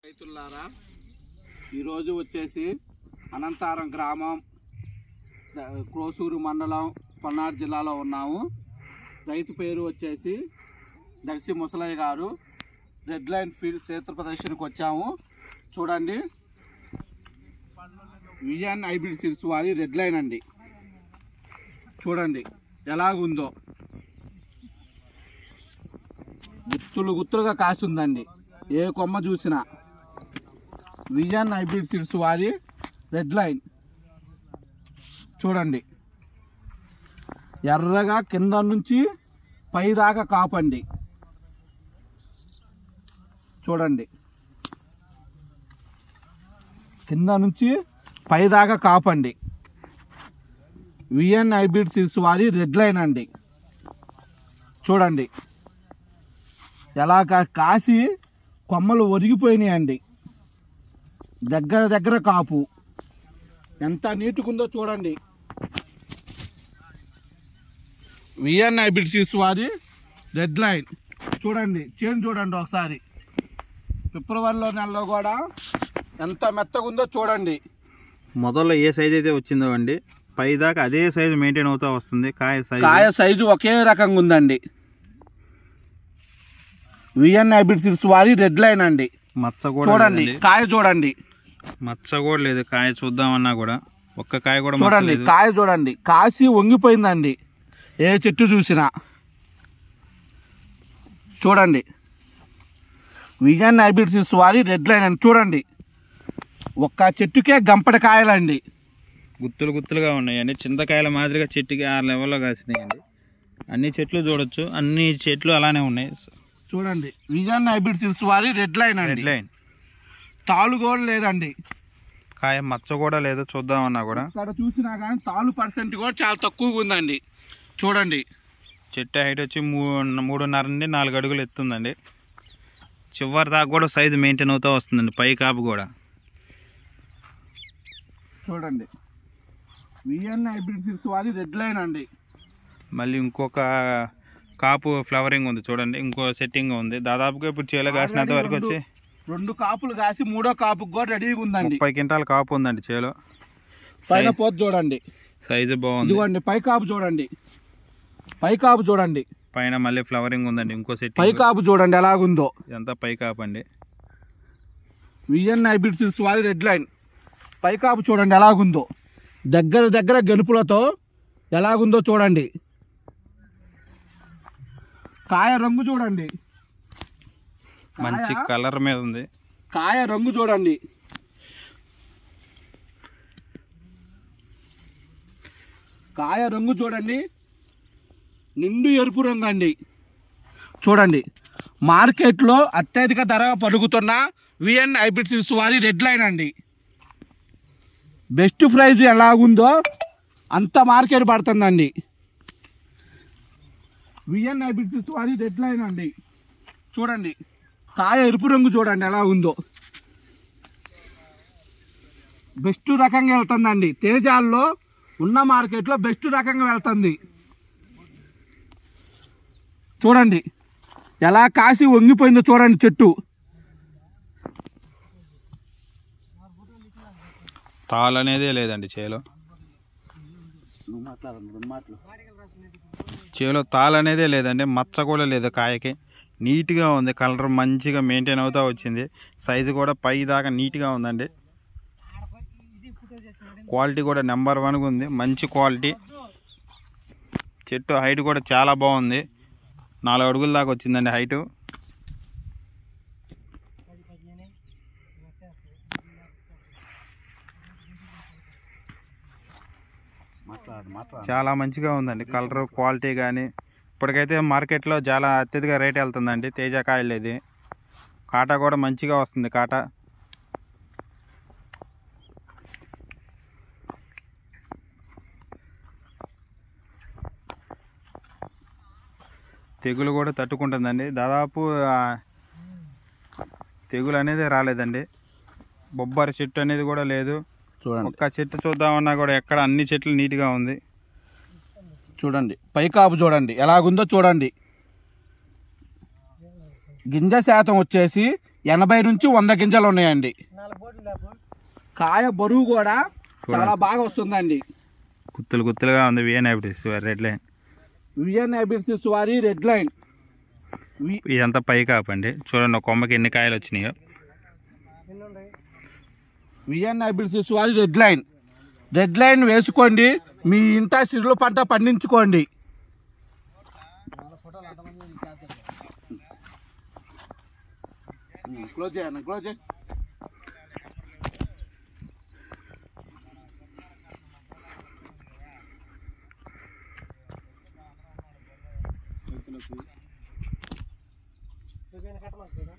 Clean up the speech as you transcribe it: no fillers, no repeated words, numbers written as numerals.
రైతులారా ఈరోజు వచ్చేసి అనంతారం గ్రామం క్రోసూరు మండలం పల్నాడు జిల్లాలో ఉన్నాము. రైతు పేరు వచ్చేసి దర్శి ముసలయ్య గారు. రెడ్ లైన్ ఫీల్డ్ క్షేత్ర ప్రదర్శనకు వచ్చాము. చూడండి, విజన్ హైబ్రిడ్ సీడ్స్ వారి రెడ్ లైన్ అండి. చూడండి ఎలాగుందో, గుత్తులుగా కాసి ఉందండి. ఏ కొమ్మ చూసినా విజన్ హైబ్రిడ్ సీడ్స్ వారి రెడ్ లైన్. చూడండి, ఎర్రగా కింద నుంచి పై దాకా కాపండి. చూడండి, కింద నుంచి పై దాకా కాపండి. విఎన్ హైబ్రిడ్ సీడ్స్ వారి రెడ్ లైన్ అండి. చూడండి ఎలా కాసి కొమ్మలు ఒరిగిపోయినాయండి. దగ్గర కాపు ఎంత నీట్గా ఉందో చూడండి. విఎన్ హైబ్రిడ్ సీడ్స్ వారి రెడ్ లైన్. చూడండి చేను చూడండి ఒకసారి. ఫిబ్రవరిలో నెలలో కూడా ఎంత మెత్తగా ఉందో చూడండి. మొదల్లో ఏ సైజు అయితే వచ్చిందో అండి, పై దాకా అదే సైజు మెయింటైన్ అవుతూ వస్తుంది. కాయ సైజు ఒకే రకంగా ఉందండి. విఎన్ హైబ్రిడ్ సీడ్స్ వారి రెడ్ లైన్ అండి. మచ్చ కూడా చూడండి, కాయ చూడండి, మచ్చ కూడా లేదు. కాయ చూద్దామన్నా కూడా ఒక్క కాయ కూడా చూడండి. కాయ చూడండి, కాసి వంగిపోయిందండి. ఏ చెట్టు చూసినా చూడండి. విజన్ హైబ్రిడ్ సీడ్స్ వారి రెడ్ లైన్ అండి. చూడండి, ఒక్క చెట్టుకే గంపడి కాయలండి. గుత్తులుగా ఉన్నాయండి. చింతకాయల మాదిరిగా చెట్టుకి ఆ లెవెల్లో కాసినాయండి. అన్ని చెట్లు చూడొచ్చు, అన్ని చెట్లు అలానే ఉన్నాయి. చూడండి, విజన్ హైబ్రిడ్ సీడ్స్ వారి రెడ్ లైన్ అండి. Red line. తాలు కూడా లేదండి. కాయ మచ్చ కూడా లేదు. చూద్దామన్నా కూడా ఇక్కడ చూసినా కానీ తాలు పర్సెంట్ కూడా చాలా తక్కువగా ఉందండి. చూడండి, చెట్టు హైట్ వచ్చి 3.5 నుండి 4 అడుగులు ఎత్తుందండి. చివరి దాకా కూడా సైజు మెయింటైన్ అవుతూ వస్తుందండి. పై కాపు కూడా చూడండి. విఎన్ హైబ్రిడ్ సీడ్స్ వారి రెడ్ లైన్ అండి. మళ్ళీ ఇంకొక కాపు ఫ్లవరింగ్ ఉంది చూడండి. ఇంకో సెట్టింగ్ ఉంది. దాదాపుగా ఇప్పుడు చేలో కాసినంత వరకు వచ్చి 2 కాపులు కాసి 3వ కాపుకి కూడా రెడీగా ఉందండి. 30 క్వింటాల కాపు ఉందండి చేలో. పైన పోతు చూడండి, సైజు బాగుంది. ఇదిగోండి పై కాపు చూడండి, పై కాపు చూడండి. పైన మళ్ళీ ఫ్లవరింగ్ ఉందండి. ఇంకో సెట్టింగ్. పై కాపు చూడండి ఎలాగుందో. ఇదంతా పై కాపు అండి. విఎన్ హైబ్రిడ్ సీడ్స్ వారి రెడ్ లైన్. పై కాపు చూడండి ఎలాగుందో. దగ్గర గెలుపులతో ఎలాగుందో చూడండి. కాయ రంగు చూడండి, మంచి కలర్ మీద ఉంది. కాయ రంగు చూడండి. కాయ రంగు చూడండి, నిండు ఎరుపు రంగు అండి. చూడండి, మార్కెట్లో అత్యధిక ధర పలుకుతున్న విఎన్ హైబ్రిడ్ సీడ్స్ వారి రెడ్ లైన్ అండి. బెస్ట్ ప్రైజ్ ఎలాగుందో అంత మార్కెట్ పడుతుందండి. విఎన్ హైబ్రిడ్ సీడ్స్ వారి రెడ్ లైన్ అండి. చూడండి, కాయ ఎరుపు రంగు చూడండి ఎలా ఉందో. బెస్ట్ రకంగా వెళ్తుందండి. తేజాల్లో ఉన్న మార్కెట్లో బెస్ట్ రకంగా వెళ్తుంది. చూడండి ఎలా కాసి వంగిపోయిందో చూడండి చెట్టు. తాలు అనేదే లేదండి చేలో. చేలో తాలు అనేదే లేదండి. మచ్చ కూడా లేదు. కాయకి నీట్గా ఉంది. కలర్ మంచిగా మెయింటైన్ అవుతూ వచ్చింది. సైజు కూడా పై దాకా నీట్గా ఉందండి. క్వాలిటీ కూడా నెంబర్ 1గా ఉంది. మంచి క్వాలిటీ. చెట్టు హైట్ కూడా చాలా బాగుంది. 4 అడుగుల దాకా వచ్చిందండి హైటు. చాలా మంచిగా ఉందండి. కలర్ క్వాలిటీ కానీ ఇప్పటికైతే మార్కెట్లో చాలా అత్యధిక రేట్ వెళ్తుందండి తేజ కాయలు. ఇది కాటా కూడా మంచిగా వస్తుంది. కాటా తెగులు కూడా తట్టుకుంటుందండి. దాదాపు తెగులు అనేది రాలేదండి. బొబ్బరి చెట్టు అనేది కూడా లేదు. ఒక్క చెట్టు చూద్దామన్నా కూడా ఎక్కడ అన్ని చెట్లు నీట్గా ఉంది. చూడండి పైకాపు చూడండి ఎలాగుందో చూడండి. గింజ శాతం వచ్చేసి 80 నుంచి 100 గింజలు ఉన్నాయండి. కాయ బరువు కూడా చాలా బాగా వస్తుందండి. గుత్తులు గుత్తులుగా ఉంది VN hybrids red line. VN hybrids వారి రెడ్ లైన్. ఇదంతా పై కాపండి. చూడండి ఒక కొమ్మకి ఎన్ని కాయలు వచ్చినాయో. విఎన్ హైబ్రిడ్స్ వారి రెడ్ లైన్. రెడ్ లైన్ వేసుకోండి, మీ ఇంట సిరుల పంట పండించుకోండి. క్లోజ్ చేయండి, క్లోజ్ చేయండి. కట్టమంటారా